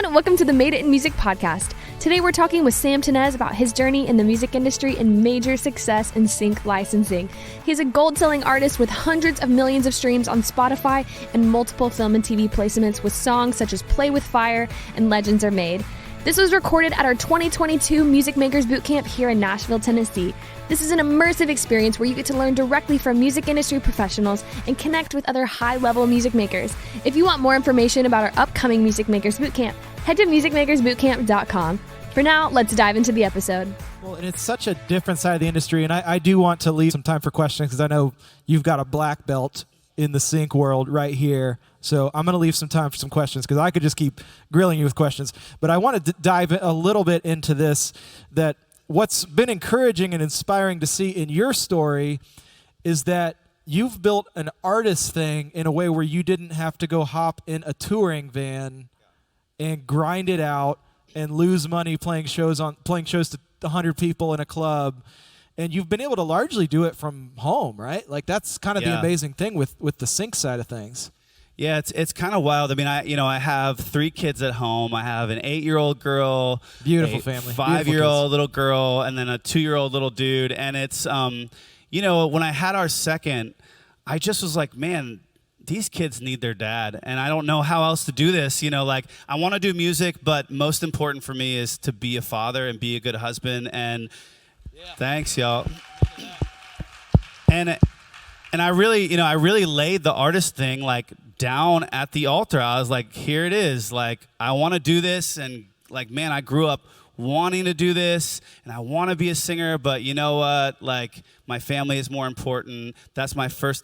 everyone. Welcome to the Made It in Music podcast. Today we're talking with Sam Tinnesz about his journey in the music industry and major success in sync licensing. He's a gold-selling artist with hundreds of millions of streams on Spotify and multiple film and TV placements with songs such as Play with Fire and Legends Are Made. This was recorded at our 2022 Music Makers Bootcamp here in Nashville, Tennessee. This is an immersive experience where you get to learn directly from music industry professionals and connect with other high-level music makers. If you want more information about our upcoming Music Makers Bootcamp, head to musicmakersbootcamp.com. For now, let's dive into the episode. Well, and it's such a different side of the industry, and I do want to leave some time for questions because I know you've got a black belt in the sync world right here. So I'm going to leave some time for some questions because I could just keep grilling you with questions. But I want to dive a little bit into this, that what's been encouraging and inspiring to see in your story is that you've built an artist thing in a way where you didn't have to go hop in a touring van and grind it out and lose money playing shows to 100 people in a club. And you've been able to largely do it from home, right? Like that's kind of the amazing thing with the sync side of things. Yeah, it's kind of wild. I mean, I have 3 kids at home. I have an 8-year-old girl, beautiful family, 5-year-old little girl, and then a 2-year-old little dude. And it's, when I had our second, I just was like, man, these kids need their dad, and I don't know how else to do this. I want to do music, but most important for me is to be a father and be a good husband. And thanks, y'all. And I really laid the artist thing down at the altar. I was like, here it is. I want to do this, and man, I grew up wanting to do this, and I want to be a singer, but you know what? My family is more important. That's my first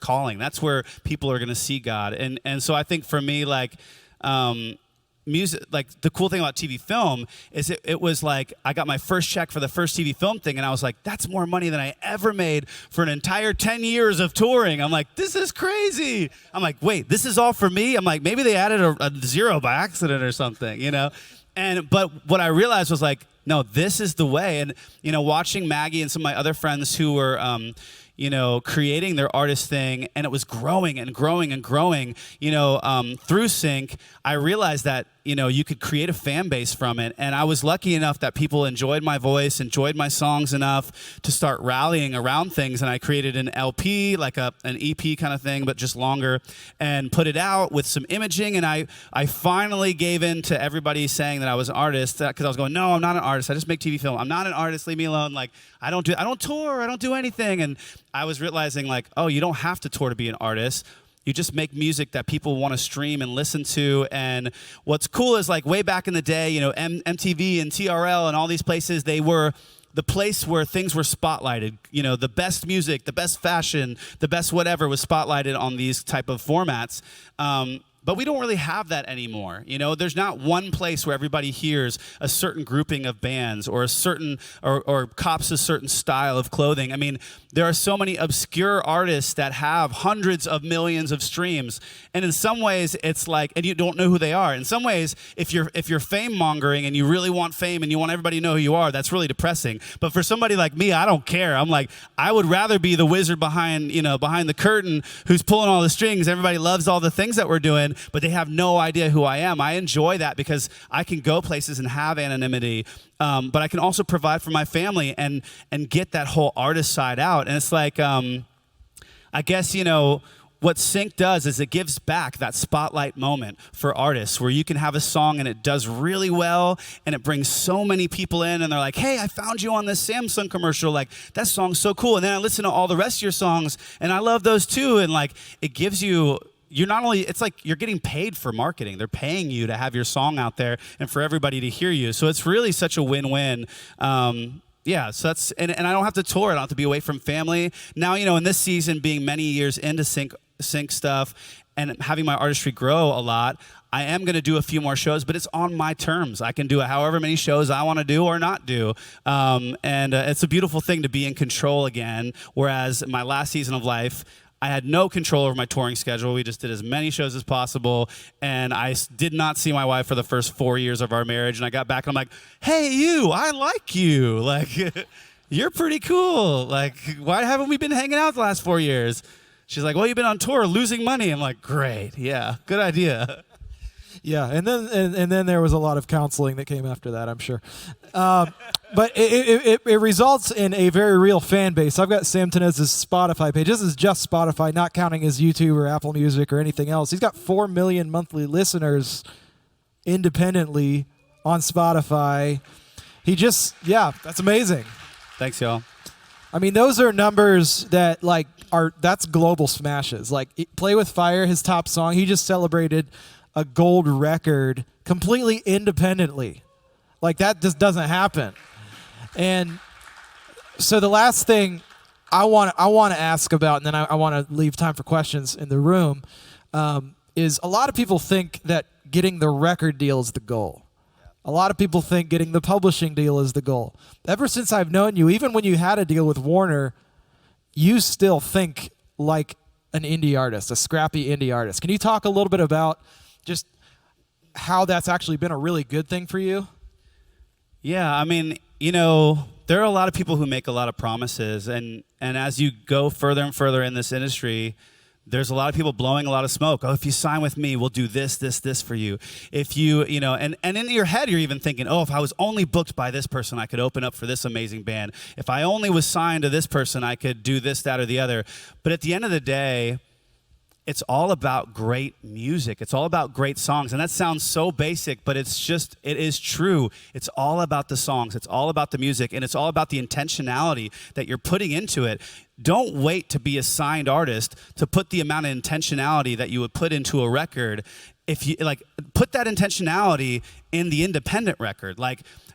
calling. That's where people are going to see God. And so I think for me, music, the cool thing about TV film is it was I got my first check for the first TV film thing, and I was like, that's more money than I ever made for an entire 10 years of touring. I'm like, this is crazy. I'm like, wait, this is all for me? I'm like, maybe they added a zero by accident or something, But what I realized was no, this is the way. And, watching Maggie and some of my other friends who were, creating their artist thing, and it was growing and growing and growing, through sync, I realized that, you could create a fan base from it. And I was lucky enough that people enjoyed my voice, enjoyed my songs enough to start rallying around things. And I created an LP, an EP kind of thing, but just longer, and put it out with some imaging. And I finally gave in to everybody saying that I was an artist, because I was going, no, I'm not an artist. I just make TV film. I'm not an artist. Leave me alone. I don't tour. I don't do anything. And I was realizing oh, you don't have to tour to be an artist. You just make music that people want to stream and listen to. And what's cool is way back in the day, MTV and TRL and all these places, they were the place where things were spotlighted. The best music, the best fashion, the best whatever was spotlighted on these type of formats. But we don't really have that anymore. There's not one place where everybody hears a certain grouping of bands or a certain or cops a certain style of clothing. I mean, there are so many obscure artists that have hundreds of millions of streams, and in some ways it's and you don't know who they are. In some ways, if you're fame mongering and you really want fame and you want everybody to know who you are, that's really depressing. But for somebody like me, I don't care. I'm I would rather be the wizard behind the curtain who's pulling all the strings. Everybody loves all the things that we're doing, but they have no idea who I am. I enjoy that because I can go places and have anonymity, but I can also provide for my family and get that whole artist side out. And it's I guess, what sync does is it gives back that spotlight moment for artists where you can have a song and it does really well and it brings so many people in and they're like, hey, I found you on this Samsung commercial. That song's so cool. And then I listen to all the rest of your songs and I love those too. And it gives you, you're not only, it's you're getting paid for marketing. They're paying you to have your song out there and for everybody to hear you. So it's really such a win-win. So that's, and I don't have to tour. I don't have to be away from family. Now, in this season, being many years into sync stuff and having my artistry grow a lot, I am going to do a few more shows, but it's on my terms. I can do however many shows I want to do or not do. It's a beautiful thing to be in control again, whereas my last season of life, I had no control over my touring schedule. We just did as many shows as possible, and I did not see my wife for the first 4 years of our marriage, and I got back, and I'm like, hey, you, I like you. You're pretty cool. Why haven't we been hanging out the last 4 years? She's like, well, you've been on tour losing money. I'm like, great, yeah, good idea. Yeah, and then there was a lot of counseling that came after that, I'm sure. But it results in a very real fan base. I've got Sam Tinnesz's Spotify page. This is just Spotify, not counting his YouTube or Apple Music or anything else. He's got 4 million monthly listeners independently on Spotify. That's amazing. Thanks, y'all. I mean, those are numbers that that's global smashes. Like Play With Fire, his top song, he just celebrated a gold record completely independently. Like that just doesn't happen. And so the last thing I want to ask about, and then I want to leave time for questions in the room, is a lot of people think that getting the record deal is the goal. A lot of people think getting the publishing deal is the goal. Ever since I've known you, even when you had a deal with Warner, you still think like an indie artist, a scrappy indie artist. Can you talk a little bit about just how that's actually been a really good thing for you? Yeah, I mean, there are a lot of people who make a lot of promises, and as you go further and further in this industry, there's a lot of people blowing a lot of smoke. Oh, if you sign with me, we'll do this for you. If and in your head, you're even thinking, oh, if I was only booked by this person, I could open up for this amazing band. If I only was signed to this person, I could do this, that, or the other. But at the end of the day, it's all about great music. It's all about great songs. And that sounds so basic, but it is true. It's all about the songs. It's all about the music. And it's all about the intentionality that you're putting into it. Don't wait to be a signed artist to put the amount of intentionality that you would put into a record. If you put that intentionality in the independent record,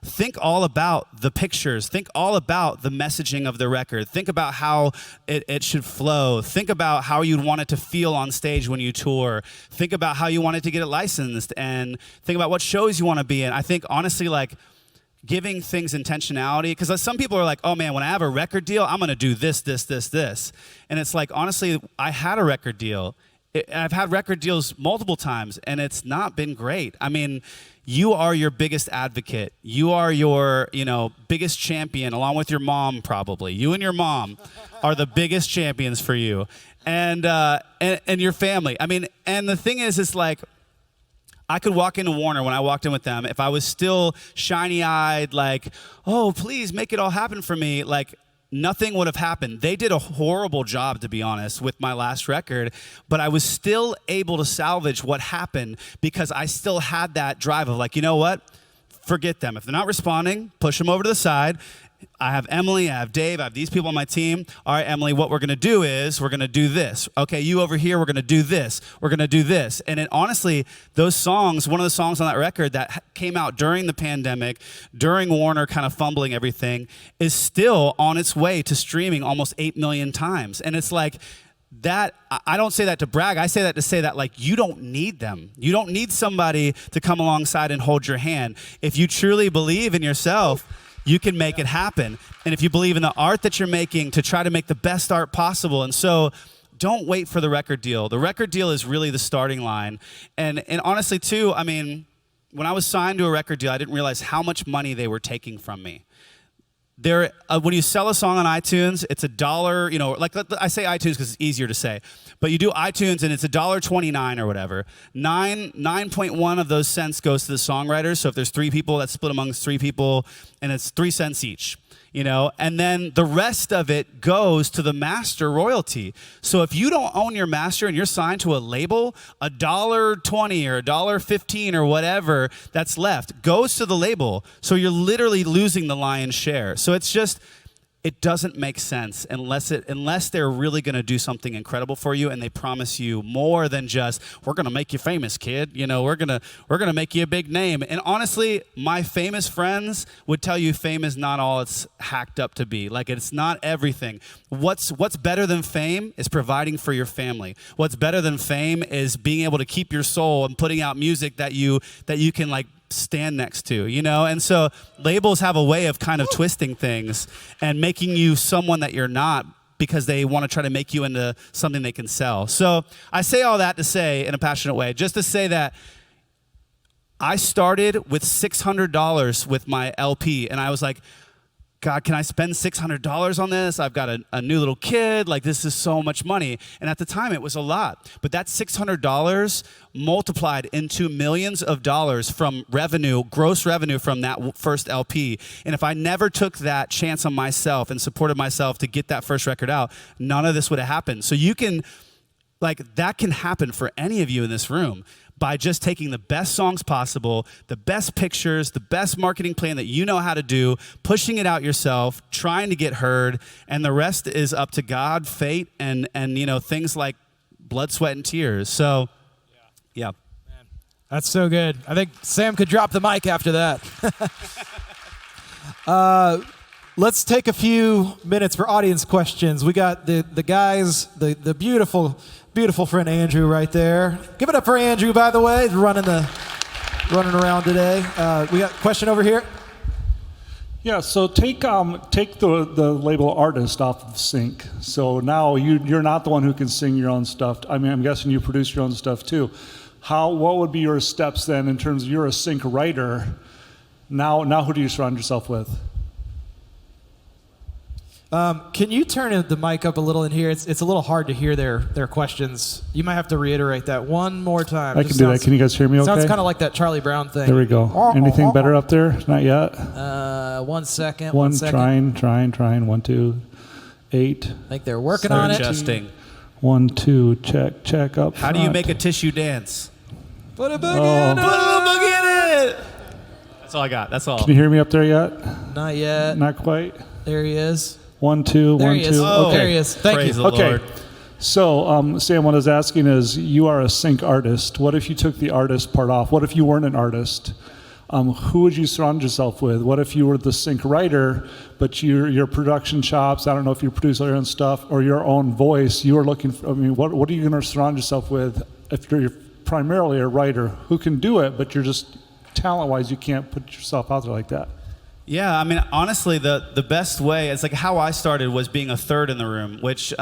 think all about the pictures, think all about the messaging of the record, think about how it should flow, think about how you'd want it to feel on stage when you tour, think about how you want it to get it licensed, and think about what shows you want to be in. I think honestly, giving things intentionality, because some people are like, oh man, when I have a record deal, I'm going to do this. And it's honestly, I had a record deal. I've had record deals multiple times, and it's not been great. I mean, you are your biggest advocate. You are your, biggest champion, along with your mom, probably. You and your mom are the biggest champions for you, and your family. I mean, and the thing is, I could walk into Warner when I walked in with them. If I was still shiny-eyed, oh, please make it all happen for me, nothing would have happened. They did a horrible job, to be honest, with my last record, but I was still able to salvage what happened because I still had that drive of you know what? Forget them. If they're not responding, push them over to the side. I have Emily, I have Dave, I have these people on my team. All right, Emily, what we're going to do is we're going to do this. Okay, you over here, we're going to do this. We're going to do this. And honestly, those songs, one of the songs on that record that came out during the pandemic, during Warner kind of fumbling everything, is still on its way to streaming almost 8 million times. And it's that, I don't say that to brag. I say that to say that you don't need them. You don't need somebody to come alongside and hold your hand. If you truly believe in yourself, you can make it happen. And if you believe in the art that you're making, to try to make the best art possible. And so don't wait for the record deal. The record deal is really the starting line. And honestly, too, I mean, when I was signed to a record deal, I didn't realize how much money they were taking from me. When you sell a song on iTunes, it's $1, I say iTunes because it's easier to say, but you do iTunes and it's $1.29 or whatever. 9.1 of those cents goes to the songwriters. So if there's 3 people, that's split amongst 3 people, and it's 3 cents each. And then the rest of it goes to the master royalty. So if you don't own your master and you're signed to a label, $1.20 or $1.15 or whatever that's left goes to the label. So you're literally losing the lion's share. So it doesn't make sense unless they're really going to do something incredible for you and they promise you more than just, we're going to make you famous, kid. We're going to make you a big name. And honestly, my famous friends would tell you fame is not all it's hacked up to be. It's not everything. What's better than fame is providing for your family. What's better than fame is being able to keep your soul and putting out music that you can stand next to, And so labels have a way of kind of twisting things and making you someone that you're not because they want to try to make you into something they can sell. So I say all that to say, in a passionate way, just to say that I started with $600 with my LP, and I was like, God, can I spend $600 on this? I've got a new little kid. Like, this is so much money. And at the time, it was a lot. But that $600 multiplied into millions of dollars from revenue, gross revenue from that first LP. And if I never took that chance on myself and supported myself to get that first record out, none of this would have happened. So you can, like, that can happen for any of you in this room by just taking the best songs possible, the best pictures, the best marketing plan that you know how to do, pushing it out yourself, trying to get heard, and the rest is up to God, fate, and things like blood, sweat, and tears. So, yeah. Man, that's so good. I think Sam could drop the mic after that. Let's take a few minutes for audience questions. We got the guys, the beautiful friend Andrew right there. Give it up for Andrew, by the way. He's running around today. We got a question over here. Yeah, so take the label artist off of sync. So now you're not the one who can sing your own stuff. I mean, I'm guessing you produce your own stuff too. What would be your steps then in terms of you're a sync writer? Now who do you surround yourself with? Can you turn the mic up a little in here? It's a little hard to hear their questions. You might have to reiterate that one more time. I can do that. Can you guys hear me okay? Sounds kind of like that Charlie Brown thing. There we go. Anything better up there? Not yet? 1 second. One 1 second. Trying. 1, 2, 8. I think they're working on it. Adjusting. 1, 2, check up. How do you make a tissue dance? Put a boogie in it. Put a boogie in it. That's all I got. That's all. Can you hear me up there yet? Not yet. Not quite. There he is. 1, 2, there 1, he 2. is. Okay. There he is. Thank Praise you. the Okay. Lord. So, Sam, what I was asking is, you are a sync artist. What if you took the artist part off? What if you weren't an artist? Who would you surround yourself with? What if you were the sync writer, but your production chops, I don't know if you produce all your own stuff, or your own voice, you are looking for, what are you going to surround yourself with if you're primarily a writer who can do it, but you're just, talent-wise, you can't put yourself out there like that? Yeah, I mean, honestly, the best way, it's like how I started was being a third in the room, which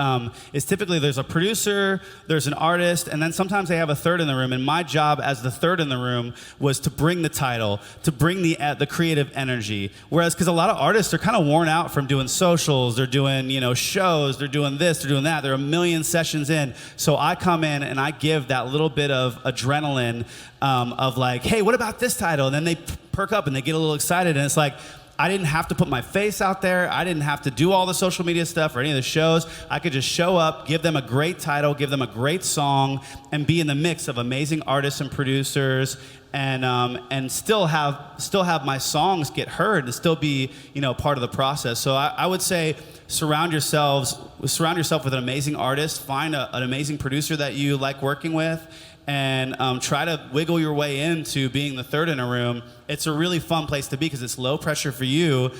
is typically there's a producer, there's an artist, and then sometimes they have a third in the room. And my job as the third in the room was to bring the title, to bring the creative energy. Whereas, because a lot of artists are kind of worn out from doing socials, they're doing shows, they're doing this, they're doing that. They're a million sessions in. So I come in and I give that little bit of adrenaline of like, hey, what about this title? And then they perk up and they get a little excited, and it's like, I didn't have to put my face out there. I didn't have to do all the social media stuff or any of the shows. I could just show up, give them a great title, give them a great song, and be in the mix of amazing artists and producers, and still have my songs get heard and still be part of the process. So I would say surround yourself with an amazing artist, find an amazing producer that you like working with, and try to wiggle your way into being the third in a room. It's a really fun place to be because it's low pressure for you,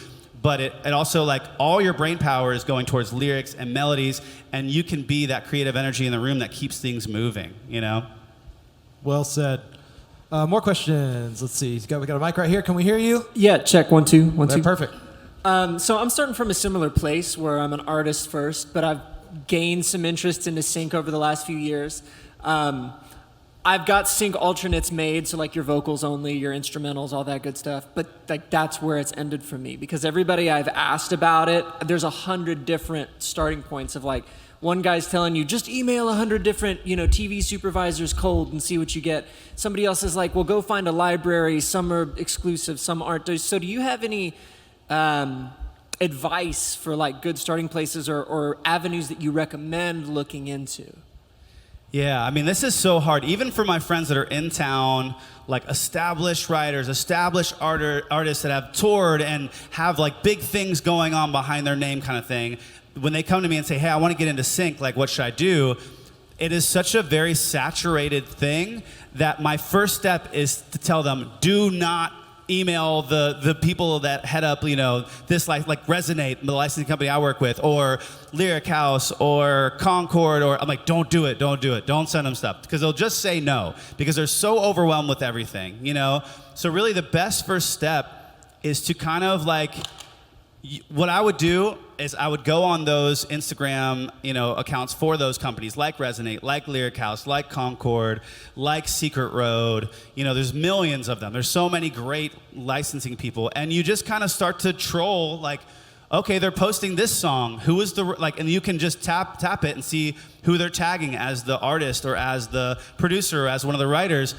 but it also, like, all your brain power is going towards lyrics and melodies, and you can be that creative energy in the room that keeps things moving, Well said. More questions. Let's see. We got a mic right here. Can we hear you? Yeah, check 1, 2, 1, 2. Perfect. So I'm starting from a similar place where I'm an artist first, but I've gained some interest into sync over the last few years. I've got sync alternates made, so like your vocals only, your instrumentals, all that good stuff. But like that's where it's ended for me, because everybody I've asked about it, there's 100 different starting points of, like, one guy's telling you just email 100 different TV supervisors cold and see what you get. Somebody else is like, well, go find a library. Some are exclusive, some aren't. So do you have any advice for like good starting places or avenues that you recommend looking into? Yeah, I mean, this is so hard. Even for my friends that are in town, like established writers, established artists that have toured and have like big things going on behind their name kind of thing, when they come to me and say, hey, I want to get into sync, like, what should I do? It is such a very saturated thing that my first step is to tell them, do not email the people that head up, this like Resonate, the licensing company I work with, or Lyric House, or Concord, or I'm like, don't do it, don't send them stuff, because they'll just say no, because they're so overwhelmed with everything, So really the best first step is to kind of like, what I would do is I would go on those Instagram, accounts for those companies, like Resonate, like Lyric House, like Concord, like Secret Road. There's millions of them. There's so many great licensing people, and you just kind of start to troll, like, okay, they're posting this song. Who is the, like, and you can just tap it and see who they're tagging as the artist or as the producer or as one of the writers,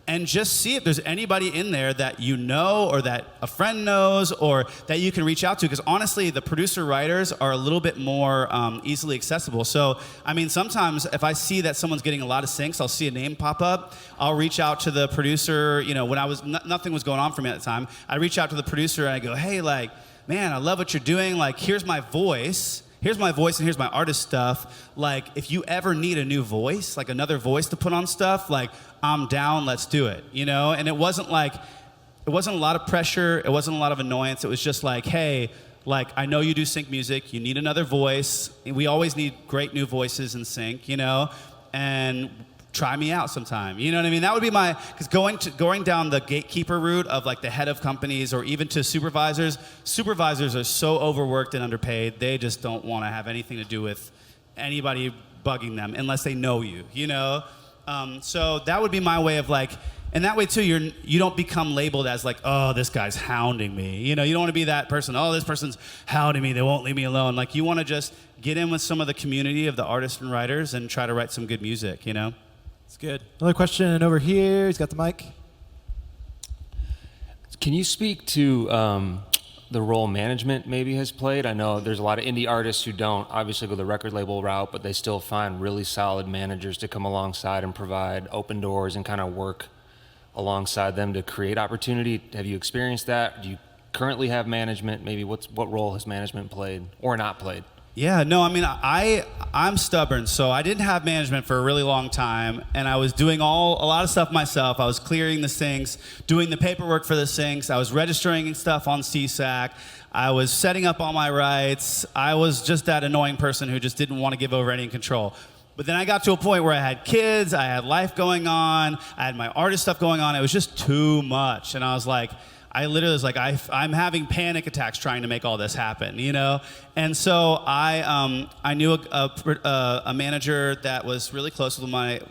and just see if there's anybody in there that you know or that a friend knows or that you can reach out to. Because honestly, the producer writers are a little bit more easily accessible. So, I mean, sometimes if I see that someone's getting a lot of syncs, I'll see a name pop up. I'll reach out to the producer. You know, when I was nothing was going on for me at the time, I reach out to the producer and I go, hey, like, man, I love what you're doing. Like, here's my voice. Here's my voice and here's my artist stuff. Like, if you ever need a new voice, like another voice to put on stuff, like, I'm down, let's do it, you know? And it wasn't a lot of pressure. It wasn't a lot of annoyance. It was just like, hey, like, I know you do sync music. You need another voice. We always need great new voices in sync, you know? And try me out sometime. You know what I mean? That would be because going down the gatekeeper route of like the head of companies or even to supervisors are so overworked and underpaid. They just don't want to have anything to do with anybody bugging them unless they know you, you know? So that would be my way of like, and that way too, you don't become labeled as like, oh, this guy's hounding me. You know, you don't want to be that person. Oh, this person's hounding me. They won't leave me alone. Like, you want to just get in with some of the community of the artists and writers and try to write some good music, you know? It's good. Another question over here. He's got the mic. Can you speak to the role management maybe has played? I know there's a lot of indie artists who don't obviously go the record label route, but they still find really solid managers to come alongside and provide open doors and kind of work alongside them to create opportunity. Have you experienced that? Do you currently have management? Maybe what role has management played or not played? Yeah, no, I mean, I'm stubborn, so I didn't have management for a really long time, and I was doing a lot of stuff myself. I was clearing the syncs, doing the paperwork for the syncs. I was registering stuff on CSAC. I was setting up all my rights. I was just that annoying person who just didn't want to give over any control. But then I got to a point where I had kids, I had life going on, I had my artist stuff going on. It was just too much, and I was like, I literally was like, I'm having panic attacks trying to make all this happen, you know? And so I knew a manager that was really close with my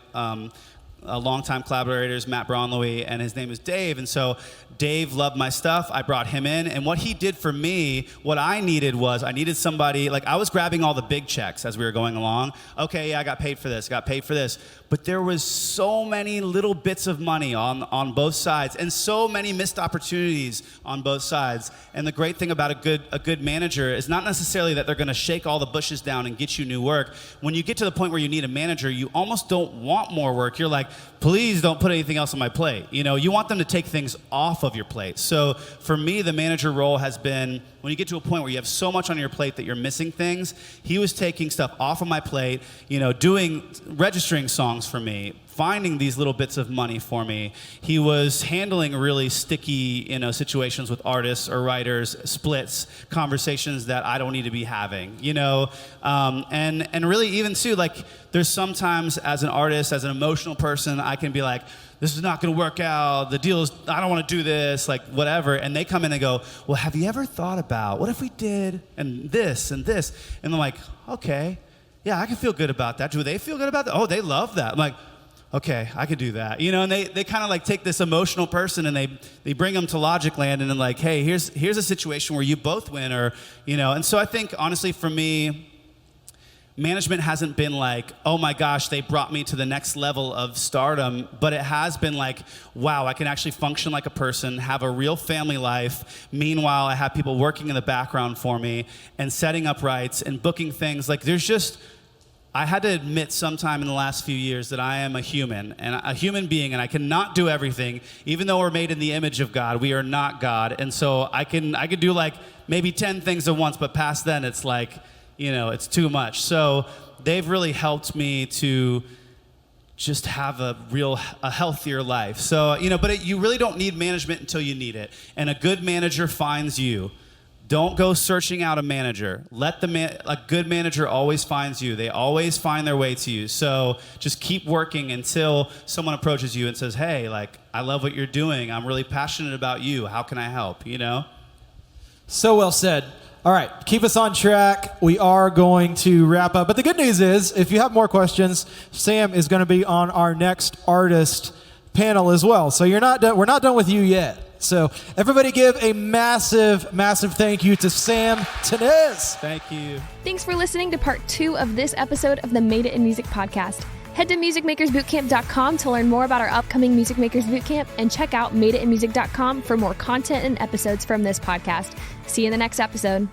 longtime collaborators, Matt Braunlowy, and his name is Dave. And so Dave loved my stuff. I brought him in. And what he did for me, what I needed somebody, like I was grabbing all the big checks as we were going along. Okay, yeah, I got paid for this, But there was so many little bits of money on both sides and so many missed opportunities on both sides. And the great thing about a good manager is not necessarily that they're going to shake all the bushes down and get you new work. When you get to the point where you need a manager, you almost don't want more work. You're like, please don't put anything else on my plate. You know, you want them to take things off of your plate. So for me, the manager role has been when you get to a point where you have so much on your plate that you're missing things. He was taking stuff off of my plate, you know, registering songs for me, finding these little bits of money for me. He was handling really sticky, you know, situations with artists or writers, splits, conversations that I don't need to be having, you know, and really even too, like there's sometimes as an artist, as an emotional person, I can be like, this is not going to work out. The deal is, I don't want to do this, like whatever. And they come in and go, well, have you ever thought about what if we did and this and this? And I'm like, okay, yeah, I can feel good about that. Do they feel good about that? Oh, they love that. I'm like, okay, I could do that. You know, and they kind of like take this emotional person and they bring them to Logic Land and then like, hey, here's a situation where you both win, or, you know. And so I think honestly for me, management hasn't been like, oh my gosh, they brought me to the next level of stardom, but it has been like, wow, I can actually function like a person, have a real family life. Meanwhile, I have people working in the background for me and setting up rights and booking things. Like I had to admit sometime in the last few years that I am a human being, and I cannot do everything. Even though we're made in the image of God, we are not God. And so I could do like maybe 10 things at once, but past then it's like, you know, it's too much. So they've really helped me to just have a healthier life. So, you know, but you really don't need management until you need it. And a good manager finds you. Don't go searching out a manager. A good manager always finds you. They always find their way to you. So just keep working until someone approaches you and says, hey, like, I love what you're doing. I'm really passionate about you. How can I help? You know? So well said. All right, keep us on track. We are going to wrap up. But the good news is, if you have more questions, Sam is going to be on our next artist panel as well. So we're not done with you yet. So everybody give a massive, massive thank you to Sam Tinnesz. Thank you. Thanks for listening to part 2 of this episode of the Made It in Music podcast. Head to musicmakersbootcamp.com to learn more about our upcoming Music Makers Bootcamp and check out madeitinmusic.com for more content and episodes from this podcast. See you in the next episode.